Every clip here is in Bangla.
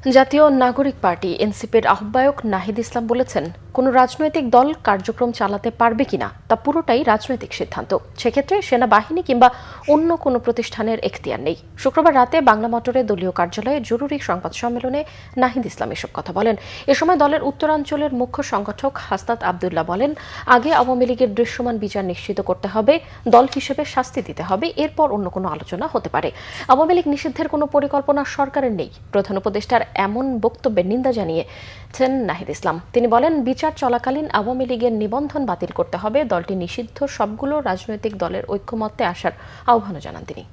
জাতীয় নাগরিক পার্টি এনসিপির আহ্বায়ক নাহিদ ইসলাম বলেছেন, কোনো রাজনৈতিক দল কার্যক্রম চালাতে পারবে কিনা তা পুরোটাই রাজনৈতিক সিদ্ধান্ত। সেক্ষেত্রে সেনাবাহিনী কিংবা অন্য কোনো প্রতিষ্ঠানের এখতিয়ার নেই। শুক্রবার রাতে বাংলা মোটরে দলীয় কার্যালয়ে জরুরি সংবাদ সম্মেলনে নাহিদ ইসলাম এসব কথা বলেন। এ সময় দলের উত্তরাঞ্চলের মুখ্য সংগঠক হাসনাত আবদুল্লাহ বলেন, আগে আওয়ামী লীগের দৃশ্যমান বিচার নিশ্চিত করতে হবে, দল হিসেবে শাস্তি দিতে হবে, এরপর অন্য কোনো আলোচনা হতে পারে। আওয়ামী লীগ নিষিদ্ধের কোনো পরিকল্পনা সরকারের নেই। প্রধান উপদেষ্টার এমন বক্তব্যের নিন্দা জানিয়েছেন নাহিদ ইসলাম। তিনি বলেন, বিচার চলাকালীন আওয়ামী লীগের নিবন্ধন বাতিল করতে হবে, দলটি নিষিদ্ধ সবগুলো রাজনৈতিক দলের ঐক্যমত্যে আসার আহ্বানও জানান তিনি।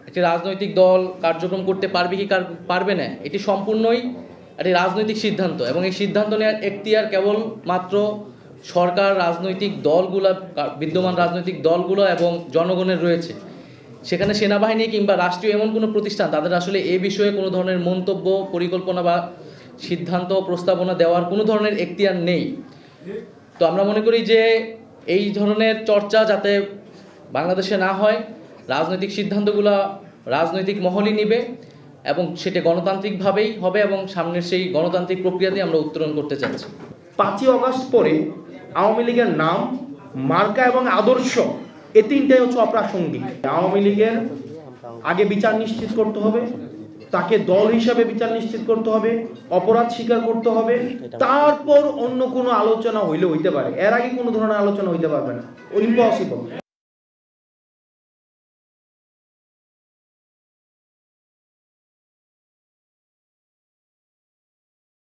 একটি রাজনৈতিক দল কার্যক্রম করতে পারবে কি পারবে না, এটি সম্পূর্ণই একটি রাজনৈতিক সিদ্ধান্ত এবং এই সিদ্ধান্ত নেওয়ার এখতিয়ার কেবল মাত্র সরকার, রাজনৈতিক দলগুলো, বিদ্যমান রাজনৈতিক দলগুলো এবং জনগণের রয়েছে। সেখানে সেনাবাহিনী কিংবা রাষ্ট্রীয় এমন কোনো প্রতিষ্ঠান তাদের আসলে এই বিষয়ে কোনো ধরনের মন্তব্য, পরিকল্পনা বা সিদ্ধান্ত প্রস্তাবনা দেওয়ার কোনো ধরনের এখতিয়ার নেই। তো আমরা মনে করি যে এই ধরনের চর্চা যাতে বাংলাদেশে না হয়, রাজনৈতিক সিদ্ধান্তগুলো রাজনৈতিক মহলই নিবে এবং সেটা গণতান্ত্রিকভাবেই হবে এবং সামনের সেই গণতান্ত্রিক প্রক্রিয়াতেই আমরা উত্তরণ করতে চাচ্ছি। 5ই আগস্ট পরে আওয়ামী লীগের নাম, মার্কা এবং আদর্শ এই তিনটাই হচ্ছে অপ্রাসঙ্গিক। আওয়ামী লীগের আগে বিচার নিশ্চিত করতে হবে, তাকে দল হিসাবে বিচার নিশ্চিত করতে হবে, অপরাধ স্বীকার করতে হবে, তারপর অন্য কোনো আলোচনা হইতে পারে। এর আগে কোনো ধরনের আলোচনা হইতে পারবে না, ইম্পসিবল।